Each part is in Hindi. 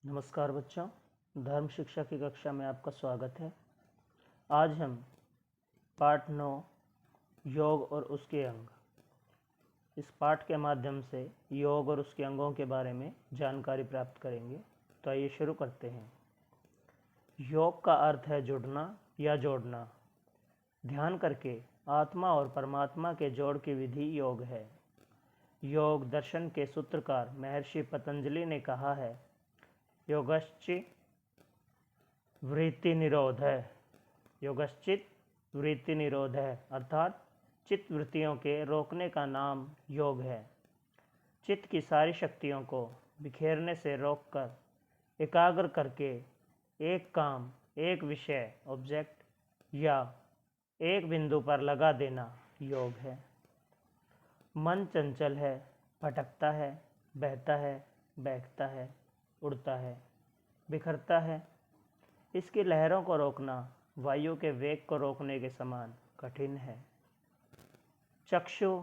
नमस्कार बच्चों, धर्म शिक्षा की कक्षा में आपका स्वागत है। आज हम पाठ 9 योग और उसके अंग, इस पाठ के माध्यम से योग और उसके अंगों के बारे में जानकारी प्राप्त करेंगे। तो आइए शुरू करते हैं। योग का अर्थ है जुड़ना या जोड़ना। ध्यान करके आत्मा और परमात्मा के जोड़ की विधि योग है। योग दर्शन के सूत्रकार महर्षि पतंजलि ने कहा है, योगश्चित वृत्ति निरोध है। योगश्चित वृत्ति निरोध है अर्थात चित्त वृत्तियों के रोकने का नाम योग है। चित्त की सारी शक्तियों को बिखेरने से रोककर एकाग्र करके एक काम, एक विषय, ऑब्जेक्ट या एक बिंदु पर लगा देना योग है। मन चंचल है, भटकता है, बहता है, बहकता है, उड़ता है, बिखरता है। इसकी लहरों को रोकना वायु के वेग को रोकने के समान कठिन है। चक्षु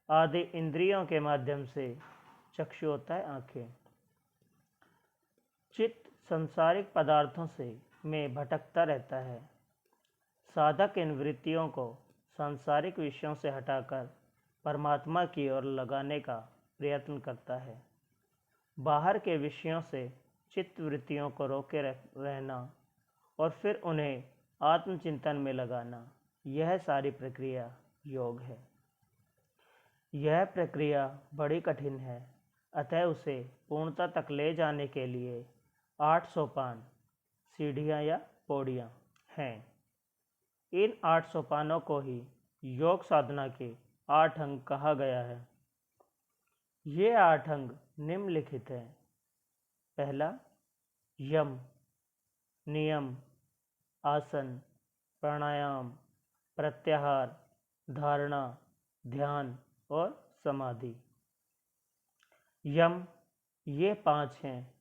आदि इंद्रियों के माध्यम से, चक्षु होता है आंखें, चित्त संसारिक पदार्थों से में भटकता रहता है। साधक इन वृत्तियों को सांसारिक विषयों से हटाकर परमात्मा की ओर लगाने का प्रयत्न करता है। बाहर के विषयों से चित्त वृत्तियों को रोके रहना और फिर उन्हें आत्मचिंतन में लगाना, यह सारी प्रक्रिया योग है। यह प्रक्रिया बड़ी कठिन है, अतः उसे पूर्णता तक ले जाने के लिए 8 सोपान, सीढ़ियाँ या पौड़ियाँ हैं। इन 8 सोपानों को ही योग साधना के 8 अंग कहा गया है। ये 8 अंग निम्नलिखित हैं। पहला, यम, नियम, आसन, प्राणायाम, प्रत्याहार, धारणा, ध्यान और समाधि। यम ये 5 हैं: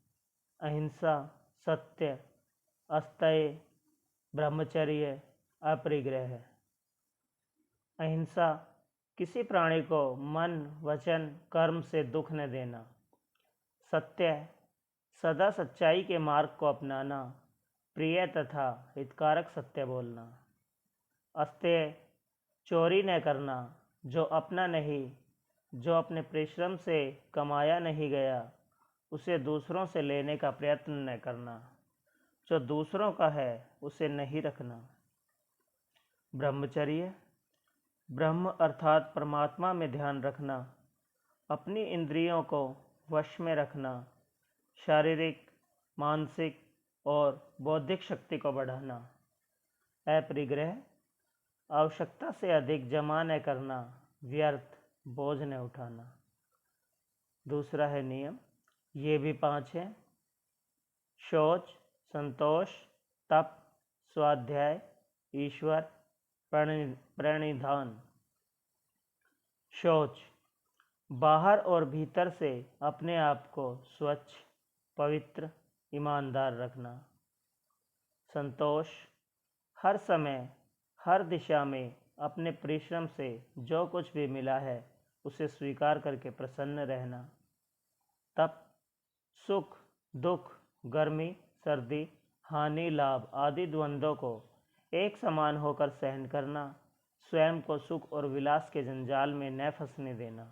अहिंसा, सत्य, अस्तेय, ब्रह्मचर्य, अपरिग्रह। अहिंसा किसी प्राणी को मन, वचन, कर्म से दुख न देना। सत्य सदा सच्चाई के मार्ग को अपनाना, प्रिय तथा हितकारक सत्य बोलना। अस्तेय चोरी न करना, जो अपना नहीं, जो अपने परिश्रम से कमाया नहीं गया उसे दूसरों से लेने का प्रयत्न न करना, जो दूसरों का है उसे नहीं रखना। ब्रह्मचर्य ब्रह्म अर्थात परमात्मा में ध्यान रखना, अपनी इंद्रियों को वश में रखना, शारीरिक, मानसिक और बौद्धिक शक्ति को बढ़ाना। अपरिग्रह आवश्यकता से अधिक जमा न करना, व्यर्थ बोझ न उठाना। दूसरा है नियम, ये भी 5 हैं: शौच, संतोष, तप, स्वाध्याय, ईश्वर, प्रणिधान। शौच बाहर और भीतर से अपने आप को स्वच्छ, पवित्र, ईमानदार रखना। संतोष हर समय, हर दिशा में अपने परिश्रम से जो कुछ भी मिला है उसे स्वीकार करके प्रसन्न रहना। तप सुख, दुख, गर्मी, सर्दी, हानि, लाभ आदि द्वंद्वों को एक समान होकर सहन करना, स्वयं को सुख और विलास के जंजाल में न फंसने देना।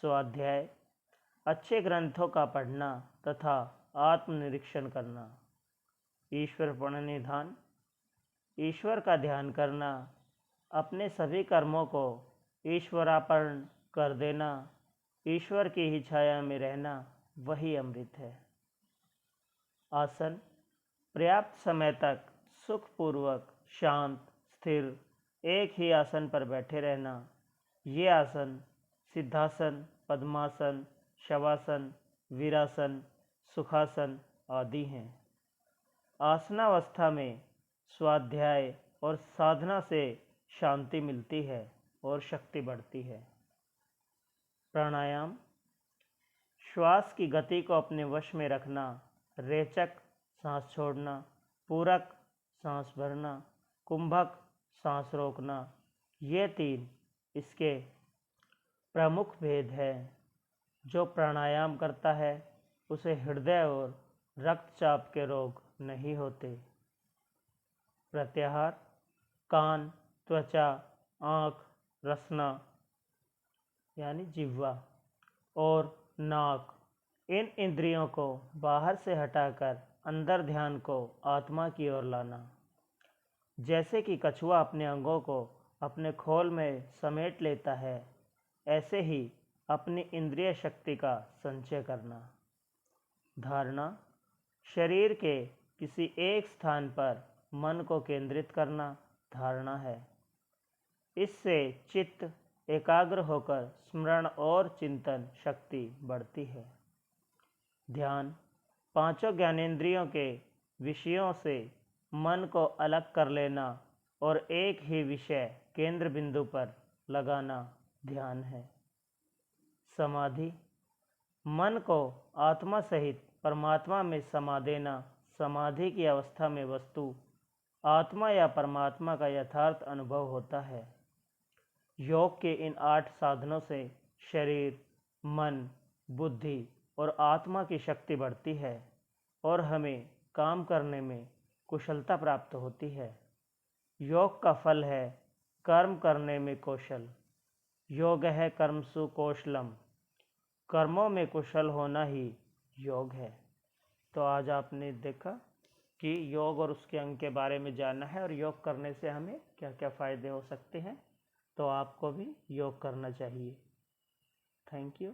स्वाध्याय अच्छे ग्रंथों का पढ़ना तथा आत्मनिरीक्षण करना। ईश्वर प्रणिधान ईश्वर का ध्यान करना, अपने सभी कर्मों को ईश्वरार्पण कर देना, ईश्वर की ही छाया में रहना, वही अमृत है। आसन पर्याप्त समय तक सुखपूर्वक, शांत, स्थिर एक ही आसन पर बैठे रहना। ये आसन सिद्धासन, पद्मासन, शवासन, वीरासन, सुखासन आदि हैं। आसनावस्था में स्वाध्याय और साधना से शांति मिलती है और शक्ति बढ़ती है। प्राणायाम श्वास की गति को अपने वश में रखना, रेचक सांस छोड़ना, पूरक सांस भरना, कुंभक सांस रोकना, ये 3 इसके प्रमुख भेद हैं। जो प्राणायाम करता है उसे हृदय और रक्तचाप के रोग नहीं होते। प्रत्याहार कान, त्वचा, आँख, रसना यानी जिह्वा और नाक, इन इंद्रियों को बाहर से हटाकर अंदर ध्यान को आत्मा की ओर लाना। जैसे कि कछुआ अपने अंगों को अपने खोल में समेट लेता है, ऐसे ही अपनी इंद्रिय शक्ति का संचय करना। धारणा शरीर के किसी एक स्थान पर मन को केंद्रित करना धारणा है। इससे चित्त एकाग्र होकर स्मरण और चिंतन शक्ति बढ़ती है। ध्यान पांचों ज्ञानेंद्रियों के विषयों से मन को अलग कर लेना और एक ही विषय केंद्र बिंदु पर लगाना ध्यान है। समाधि मन को आत्मा सहित परमात्मा में समा देना। समाधि की अवस्था में वस्तु आत्मा या परमात्मा का यथार्थ अनुभव होता है। योग के इन 8 साधनों से शरीर, मन, बुद्धि और आत्मा की शक्ति बढ़ती है और हमें काम करने में कुशलता प्राप्त होती है। योग का फल है कर्म करने में कौशल। योग है कर्मसु कौशलम, कर्मों में कुशल होना ही योग है। तो आज आपने देखा कि योग और उसके अंग के बारे में जानना है और योग करने से हमें क्या क्या फ़ायदे हो सकते हैं। तो आपको भी योग करना चाहिए। Thank you.